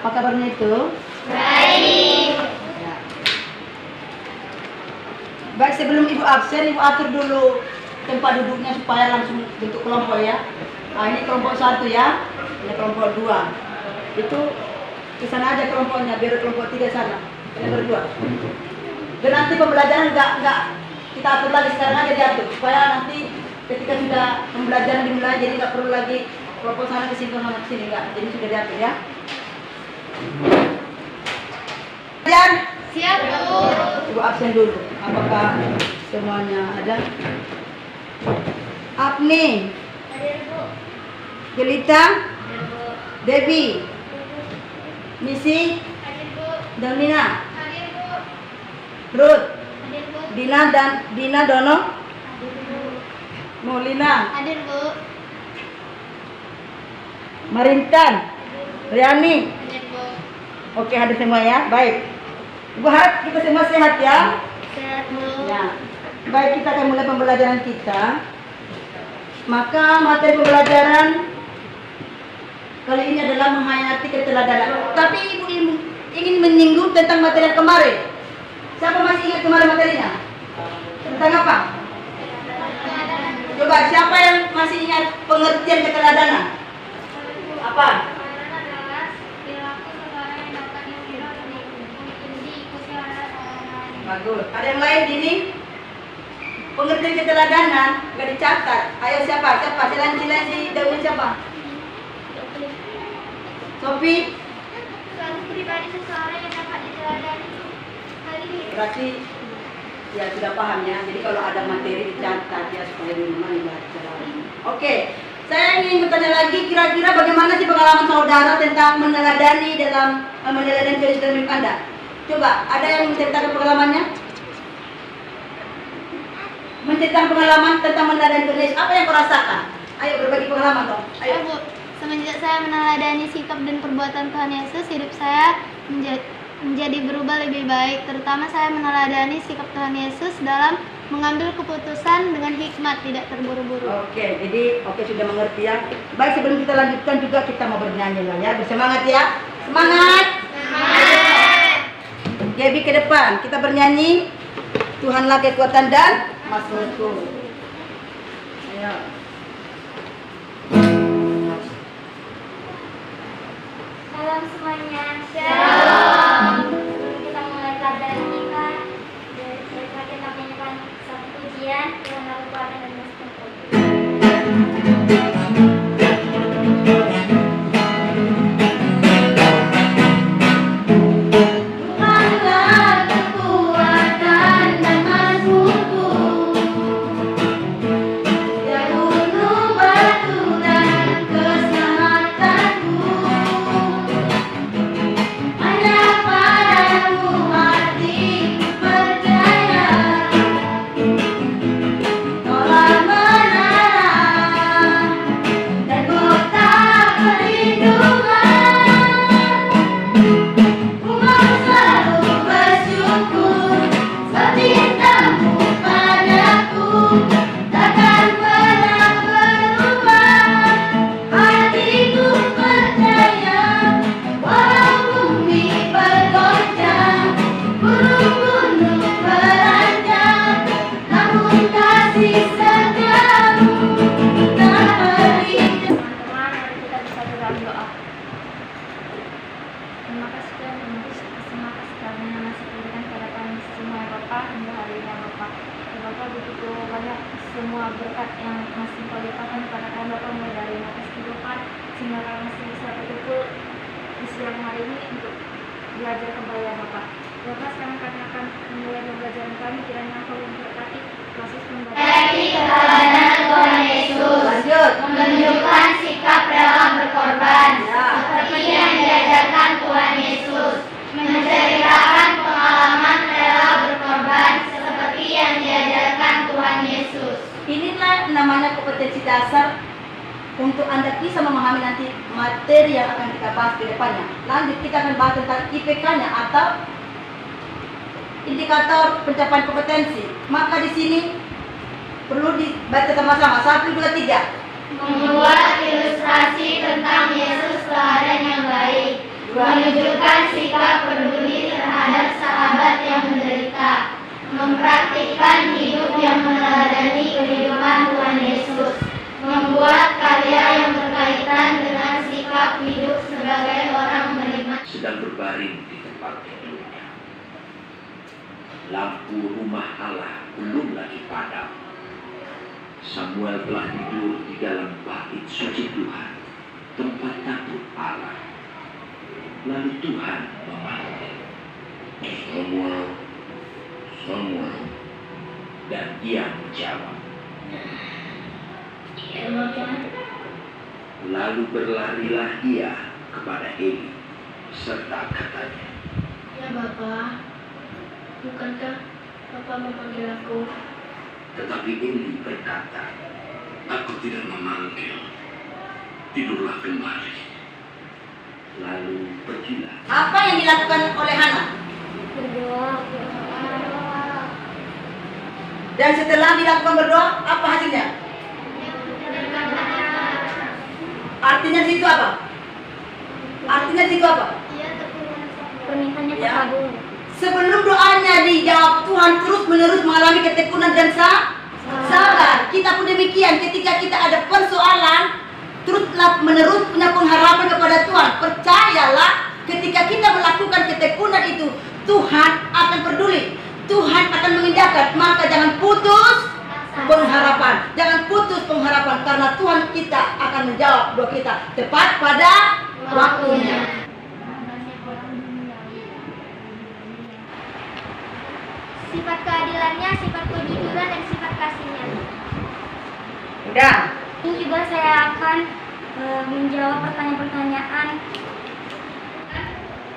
Apa kabarnya itu? Baik. Ya. Baik, sebelum Ibu absen, Ibu atur dulu tempat duduknya supaya langsung bentuk kelompok ya. Nah, ini kelompok 1 ya. Ini kelompok 2. Itu ke sana aja kelompoknya, biar kelompok 3 sana. Ini berdua. Dan nanti pembelajaran enggak kita atur lagi, sekarang aja diatur supaya nanti ketika sudah pembelajaran dimulai jadi nggak perlu lagi kelompok sana ke sini sama ke sini, enggak. Jadi sudah diatur ya. Jan, Siap, Bu. Ibu absen dulu. Apakah semuanya ada? Apni, Hadir, Bu. Jelita, Hadir, Bu. Debbie, Missy, Hadir, Bu. Damina, Hadir, Bu. Ruth, Hadir, Bu. Dina, Dono, Hadir, Bu. Molina, Hadir, Bu. Marintan, Riani. Hadir, Bu. Oke, hadir semua ya. Baik. Ibu harap kita semua sehat ya. Sehat, Bu. Ya. Baik, kita akan mulai pembelajaran kita. Maka materi pembelajaran kali ini adalah menghayati keteladanan. Tapi Ibu ingin menyinggung tentang materi yang kemarin. Siapa masih ingat kemarin materinya? Tentang apa? Coba, siapa yang masih ingat pengertian keteladanan? Apa? Bagus. Ada yang lain ini? Pengertian keteladanan nggak dicatat. Ayo siapa? Selain si Daun siapa? Sophie? Suatu pribadi seseorang yang dapat diteladani. Berarti ya sudah paham ya. Jadi kalau ada materi dicatat ya supaya di rumah dibaca. Oke. Saya ingin bertanya lagi, kira-kira bagaimana sih pengalaman saudara tentang meneladani dalam meneladani tulis dalam hidup Anda? Coba, ada yang menceritakan pengalamannya? Menceritakan pengalaman tentang meneladani tulis, apa yang kau rasakan? Ayo berbagi pengalaman dong. Ayo, Ayo. Bu. Semenjak saya meneladani sikap dan perbuatan Tuhan Yesus, hidup saya menjadi berubah lebih baik. Terutama saya meneladani sikap Tuhan Yesus dalam mengambil keputusan dengan hikmat, tidak terburu-buru. Oke, jadi sudah mengerti ya. Baik, sebelum kita lanjutkan juga kita mau bernyanyi lah ya. Bersemangat ya. Semangat. Semangat. Gaby ke depan, kita bernyanyi Tuhanlah kekuatan dan masukku. Ayo. Salam semuanya. Shalom. Sebelum kita mulai pelajaran kita, kita menyanyikan satu pujian Tuhanlah kekuatan dan masukku. Semua berkat yang masih kau limpahkan kepada kami Bapa, mulai dari nafas kehidupan sehingga kami masih bisa berkumpul di siang hari ini untuk belajar kembali ya Bapak. Bapak, sekarang kami akan memulai pembelajaran kami, kiranya Engkau memberkati proses pembelajaran. Berarti keteladanan Tuhan Yesus Lanjut. menunjukkan sikap rela berkorban Ya. seperti yang diajarkan Tuhan Yesus, menceritakan pengalaman rela berkorban seperti yang diajarkan Tuhan Yesus. Inilah namanya kompetensi dasar untuk Anda bisa memahami nanti materi yang akan kita bahas ke depannya. Lanjut kita akan bahas tentang IPK-nya atau indikator pencapaian kompetensi. Maka di sini perlu dibaca sama-sama. 1, 2, 3. Membuat ilustrasi tentang Yesus teladan yang baik. 2, menunjukkan sikap peduli terhadap sahabat yang menderita, mempraktikkan hidup yang meneladani kehidupan Tuhan Yesus, membuat karya yang berkaitan dengan sikap hidup sebagai orang beriman. Sedang berbaring di tempat tidurnya. Lampu rumah Allah belum lagi padam. Samuel telah tidur di dalam bait suci Tuhan, tempat tabut Allah. Lalu Tuhan memanggil, Samuel, Samuel. Dan dia menjawab, lalu berlarilah ia kepada Eli, serta katanya, Ya Bapa, bukankah Bapa memanggil aku? tetapi Eli berkata, aku tidak memanggil, tidurlah kembali. Lalu pergilah. Apa yang dilakukan oleh Hana? Berdoa. Dan setelah dilakukan berdoa, apa hasilnya? Artinya di situ apa? Artinya di situ apa? Permintaannya Ya. terkabul. Sebelum doanya dijawab, Tuhan terus menerus mengalami ketekunan dan sabar. Kita pun demikian, ketika kita ada persoalan, teruslah menerus punya pengharapan kepada Tuhan. Percayalah, ketika kita melakukan ketekunan itu, Tuhan akan peduli, Tuhan akan mengindahkan. Maka jangan putus pengharapan, jangan putus pengharapan, karena Tuhan kita akan menjawab doa kita tepat pada waktunya. Sifat keadilannya, sifat kejujuran, dan sifat kasihnya. Udah. Ini juga saya akan menjawab pertanyaan-pertanyaan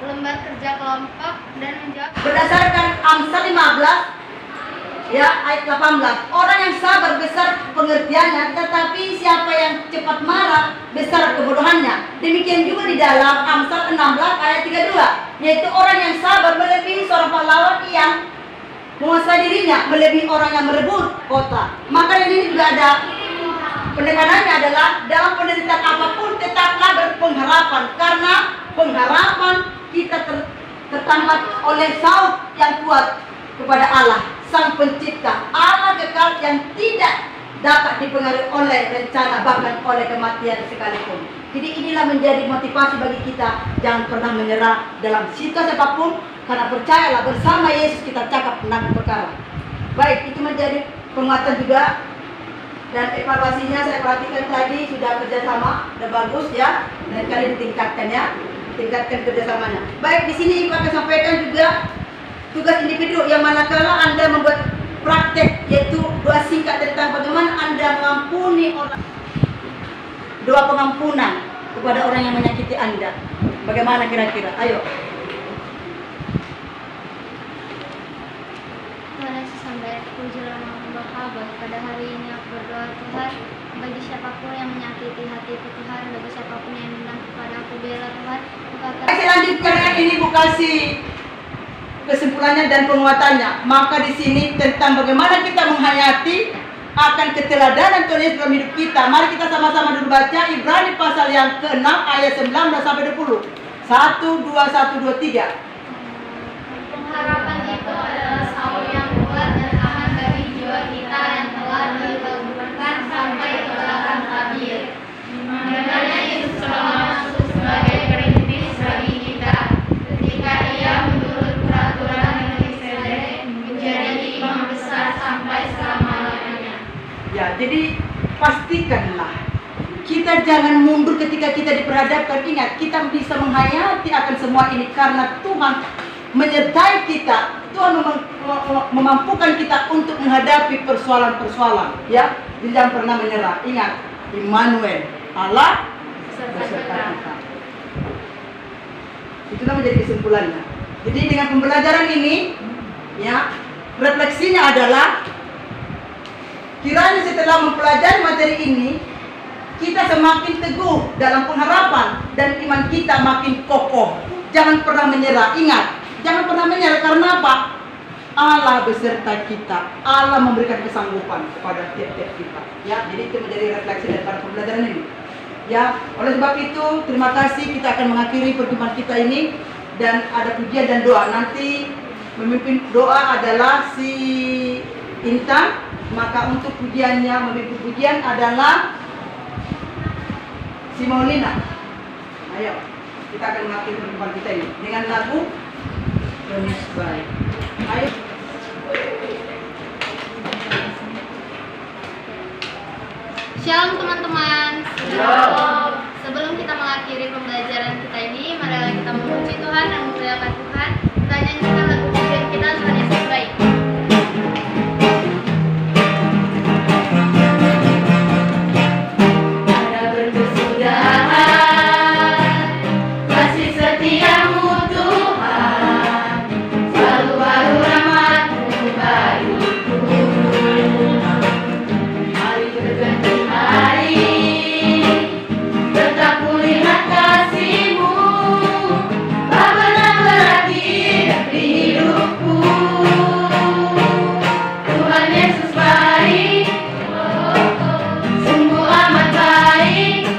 lembar kerja kelompok dan menjawab Berdasarkan Amsal 15 ya ayat 18, orang yang sabar besar pengertiannya, tetapi siapa yang cepat marah besar kebodohannya. Demikian juga di dalam Amsal 16 ayat 32, yaitu orang yang sabar melebihi seorang pahlawan yang menguasai dirinya, melebihi orang yang merebut kota. Maka ini juga ada pendekanannya adalah dalam penderitaan apapun tetaplah berpengharapan, karena pengharapan kita tertambat oleh saut yang kuat kepada Allah, Sang Pencipta, Allah kekal yang tidak dapat dipengaruhi oleh rencana bahkan oleh kematian sekalipun. Jadi inilah menjadi motivasi bagi kita, jangan pernah menyerah dalam situasi apapun, karena percayalah bersama Yesus kita cakap menang perkara. Baik, itu menjadi penguatan juga. Dan evaluasinya saya perhatikan tadi sudah kerjasama, sudah bagus ya, dan kali ditingkatkan ya, tingkatkan kerjasamanya. Baik, di sini Ibu akan sampaikan juga tugas individu yang manakala Anda membuat praktek, yaitu doa singkat tentang bagaimana Anda mengampuni orang, doa pengampunan kepada orang yang menyakiti Anda. Bagaimana kira-kira? Ayo. Tuhan Yesus sampai pujilah nama Bapa. Pada hari ini aku berdoa Tuhan, bagi siapapun yang menyakiti hatiku Tuhan, bagi siapapun yang dendam kepada aku, biarlah Tuhan bukakan. Saya lanjutkan yang ini Bu kasih kesimpulannya dan penguatannya. Maka di sini tentang bagaimana kita menghayati akan keteladanan Tuhan Yesus dalam hidup kita. Mari kita sama-sama dulu baca Ibrani pasal yang ke-6 ayat 19 sampai 20. 1, 2, 1, 2, 3. Pengharapan itu adalah saur yang kuat dan aman bagi jiwa kita yang telah diteguhkan sampai ke akan tabir. Dimana Yesus telah masuk sebagai perintis bagi kita ketika ia menurut peraturan Melkisedek menjadi imam besar sampai selama-lamanya. Ya, jadi pastikanlah kita jangan mundur ketika kita diperhadapkan. Ingat, kita bisa menghayati akan semua ini karena Tuhan menyertai kita. Tuhan memampukan kita untuk menghadapi persoalan-persoalan. Ya, jangan pernah menyerah. Ingat, Immanuel, Allah beserta kita. Itulah menjadi kesimpulannya. Jadi dengan pembelajaran ini, ya, refleksinya adalah kiranya setelah mempelajari materi ini, kita semakin teguh dalam pengharapan dan iman kita makin kokoh. Jangan pernah menyerah. Ingat, jangan pernah menyerah karena apa? Allah beserta kita. Allah memberikan kesanggupan kepada tiap-tiap kita. Ya, jadi itu menjadi refleksi daripada pembelajaran ini. Ya, oleh sebab itu terima kasih, kita akan mengakhiri pertemuan kita ini dan ada pujian dan doa. Nanti memimpin doa adalah si Intan, maka untuk pujiannya memimpin pujian adalah si Maulina. Ayo, kita akan mengakhiri pertemuan kita ini dengan lagu Promise By. Ayo. Shalom teman-teman. Shalom. Sebelum kita mengakhiri pembelajaran kita ini, marilah kita memuji Tuhan dan memuliakan Tuhan. Kita nyanyikan lagu pujian kita, Tuhan Yesus baik. Ada berkesudahan, kasih setiamu Tuhan, selalu baru rahmat-Mu bagiku. Hari berganti hari, tetap kulihat kasih-Mu, tak pernah berhenti di hidupku. Tuhan Yesus baik, sungguh amat baik,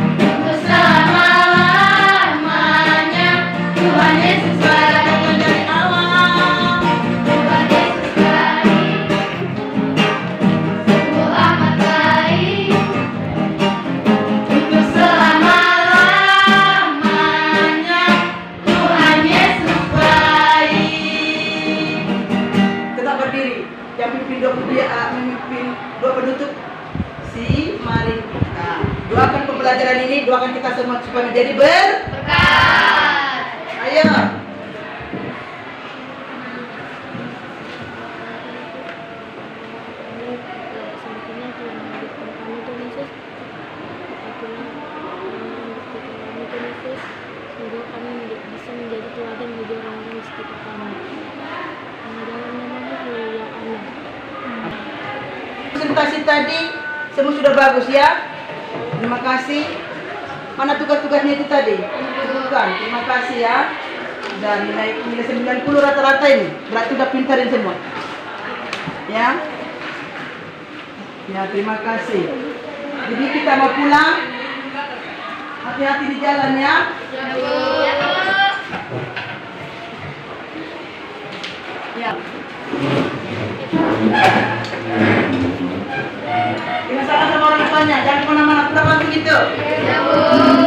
untuk selama-lamanya. Tuhan Yesus baik dari awal. Tuhan Yesus baik, sungguh amat baik, untuk selama-lamanya. Tuhan Yesus baik. Tetap berdiri. Yang memimpin doa penutup si Marin. Nah, doakan pembelajaran ini, doakan kita semua supaya menjadi Berkat. Ayo. Semoga kami bisa menjadi teladan bagi orang-orang di sekitar kami. Dalam nama-Mu, haleluya, amin. Presentasi tadi semua sudah bagus ya. Terima kasih. Mana tugas-tugasnya itu tadi? Bukan. Terima kasih ya. Dan nilai 90 rata-rata ini. Berarti udah pintarin semua. Ya. Ya, terima kasih. Jadi kita mau pulang. Hati-hati di jalan ya. Ya, Bu. Ya. Ini salah sama orang tuanya. Jangan kemana-mana. Pulang langsung gitu. Ya, Bu.